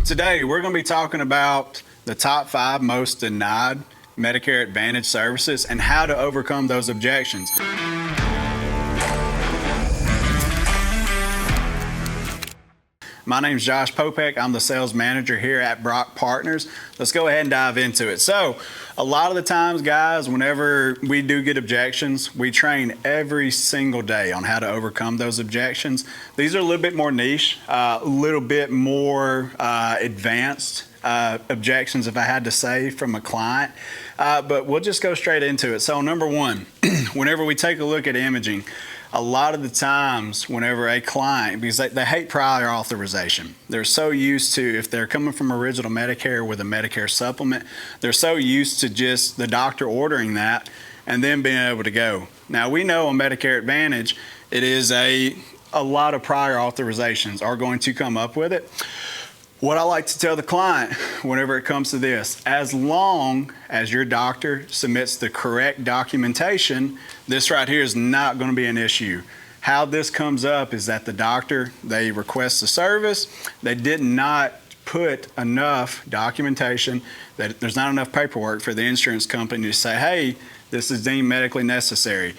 Today, we're going to be talking about the top 5 most denied Medicare Advantage services and how to overcome those objections. My name is Josh Popek. I'm the sales manager here at Brock Partners. Let's go ahead and dive into it. So, a lot of the times, guys, whenever we do get objections, we train every single day on how to overcome those objections. These are a little bit more niche, a little bit more advanced objections, if I had to say, from a client. But we'll just go straight into it. So, number one, whenever we take a look at imaging, a lot of the times whenever a client, because they hate prior authorization, they're so used to, if they're coming from original Medicare with a Medicare supplement, they're so used to just the doctor ordering that and then being able to go. Now we know on Medicare Advantage, it is a lot of prior authorizations are going to come up with it. What I like to tell the client whenever it comes to this, as long as your doctor submits the correct documentation, this right here is not going to be an issue. How this comes up is that the doctor, they request the service, they did not put enough documentation, that there's not enough paperwork for the insurance company to say, hey, this is deemed medically necessary.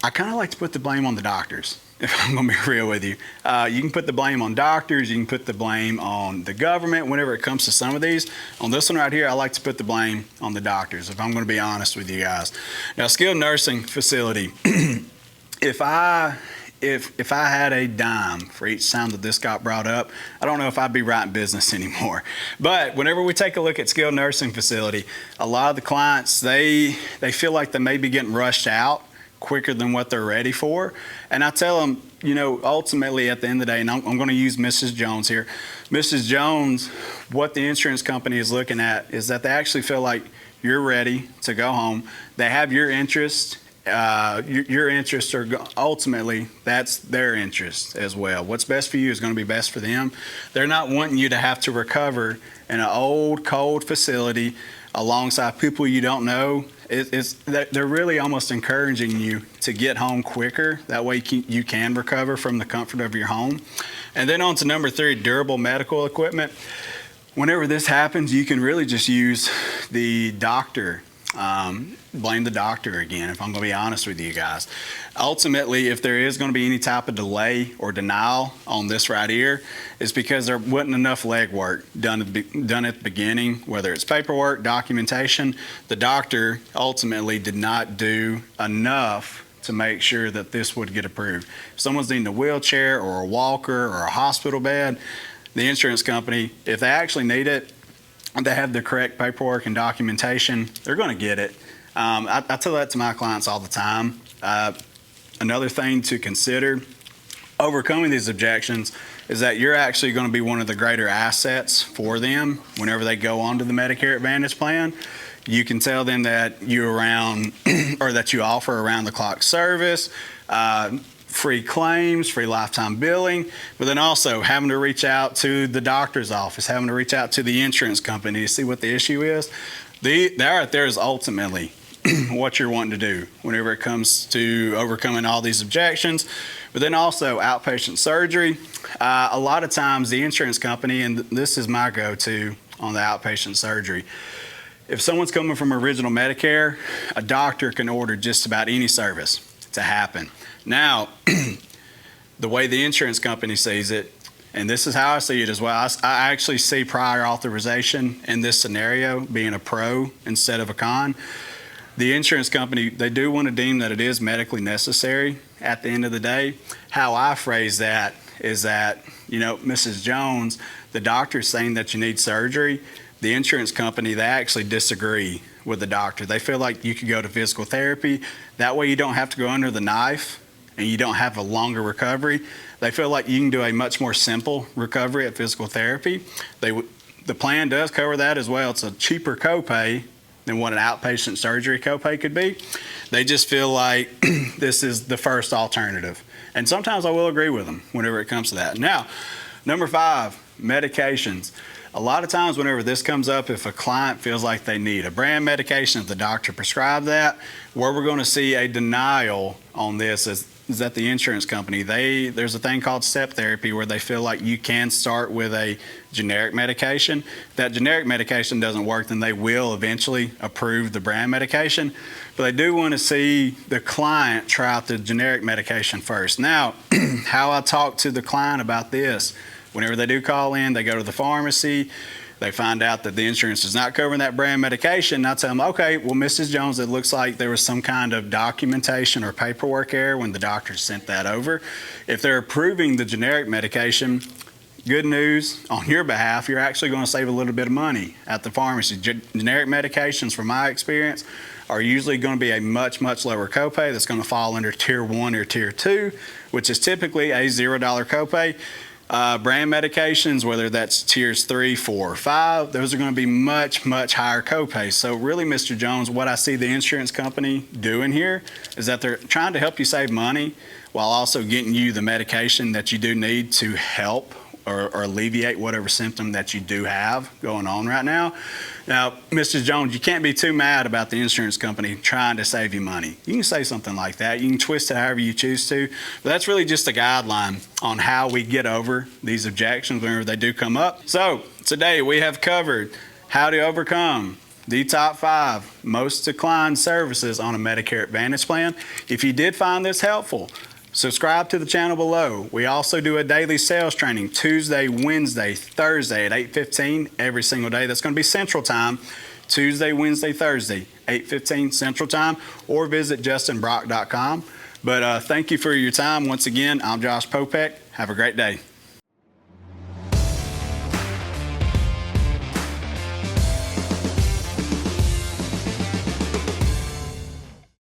I kind of like to put the blame on the doctors, if I'm going to be real with you. You can put the blame on doctors, you can put the blame on the government whenever it comes to some of these. On this one right here, I like to put the blame on the doctors, if I'm going to be honest with you guys. Now, skilled nursing facility, if I had a dime for each time that this got brought up, I don't know if I'd be right in business anymore. But whenever we take a look at skilled nursing facility, a lot of the clients, they feel like they may be getting rushed out quicker than what they're ready for. And I tell them, you know, ultimately at the end of the day, and I'm going to use Mrs. Jones here. Mrs. Jones, what the insurance company is looking at is that they actually feel like you're ready to go home. They have your interest. Your interests are ultimately, that's their interest as well. What's best for you is going to be best for them. They're not wanting you to have to recover in an old, cold facility alongside people you don't know. They're really almost encouraging you to get home quicker. That way you can recover from the comfort of your home. And then on to number 3, durable medical equipment. Whenever this happens, you can really just use the doctor. Blame the doctor again, if I'm going to be honest with you guys. Ultimately, if there is going to be any type of delay or denial on this right here, it's because there wasn't enough legwork done at the beginning, whether it's paperwork, documentation. The doctor ultimately did not do enough to make sure that this would get approved. If someone's needing a wheelchair or a walker or a hospital bed, the insurance company, if they actually need it, they have the correct paperwork and documentation, they're going to get it. I tell that to my clients all the time. Another thing to consider, overcoming these objections, is that you're actually going to be one of the greater assets for them whenever they go onto the Medicare Advantage plan. You can tell them that you're around, or that you offer around-the-clock service, free claims, free lifetime billing, but then also having to reach out to the doctor's office, having to reach out to the insurance company to see what the issue is. That right there is ultimately what you're wanting to do whenever it comes to overcoming all these objections. But then also outpatient surgery. A lot of times the insurance company, and this is my go-to on the outpatient surgery, if someone's coming from original Medicare, a doctor can order just about any service to happen. Now, the way the insurance company sees it, and this is how I see it as well, I actually see prior authorization in this scenario being a pro instead of a con. The insurance company, they do want to deem that it is medically necessary at the end of the day. How I phrase that is that, you know, Mrs. Jones, the doctor's saying that you need surgery. The insurance company, they actually disagree with the doctor. They feel like you could go to physical therapy. That way you don't have to go under the knife and you don't have a longer recovery. They feel like you can do a much more simple recovery at physical therapy. The plan does cover that as well. It's a cheaper copay than what an outpatient surgery copay could be. They just feel like this is the first alternative. And sometimes I will agree with them whenever it comes to that. Now, number 5, medications. A lot of times whenever this comes up, if a client feels like they need a brand medication, if the doctor prescribed that, where we're going to see a denial on this is is that the insurance company, there's a thing called step therapy where they feel like you can start with a generic medication. If that generic medication doesn't work, then they will eventually approve the brand medication. But they do want to see the client try out the generic medication first. Now, how I talk to the client about this, whenever they do call in, they go to the pharmacy, they find out that the insurance is not covering that brand medication, and I tell them, okay, well, Mrs. Jones, it looks like there was some kind of documentation or paperwork error when the doctor sent that over. If they're approving the generic medication, good news on your behalf, you're actually going to save a little bit of money at the pharmacy. Generic medications, from my experience, are usually going to be a much, much lower copay that's going to fall under tier 1 or tier 2, which is typically a $0 copay. Brand medications, whether that's tiers 3, 4, or 5, those are going to be much, much higher copays. So really, Mr. Jones, what I see the insurance company doing here is that they're trying to help you save money while also getting you the medication that you do need to help or alleviate whatever symptom that you do have going on right now. Now, Mrs. Jones, you can't be too mad about the insurance company trying to save you money. You can say something like that. You can twist it however you choose to, but that's really just a guideline on how we get over these objections whenever they do come up. So today we have covered how to overcome the top 5 most declined services on a Medicare Advantage plan. If you did find this helpful, subscribe to the channel below. We also do a daily sales training Tuesday, Wednesday, Thursday at 8:15 every single day. That's going to be Central Time. Tuesday, Wednesday, Thursday, 8:15 Central Time, or visit justinbrock.com. But thank you for your time. Once again, I'm Josh Popek. Have a great day.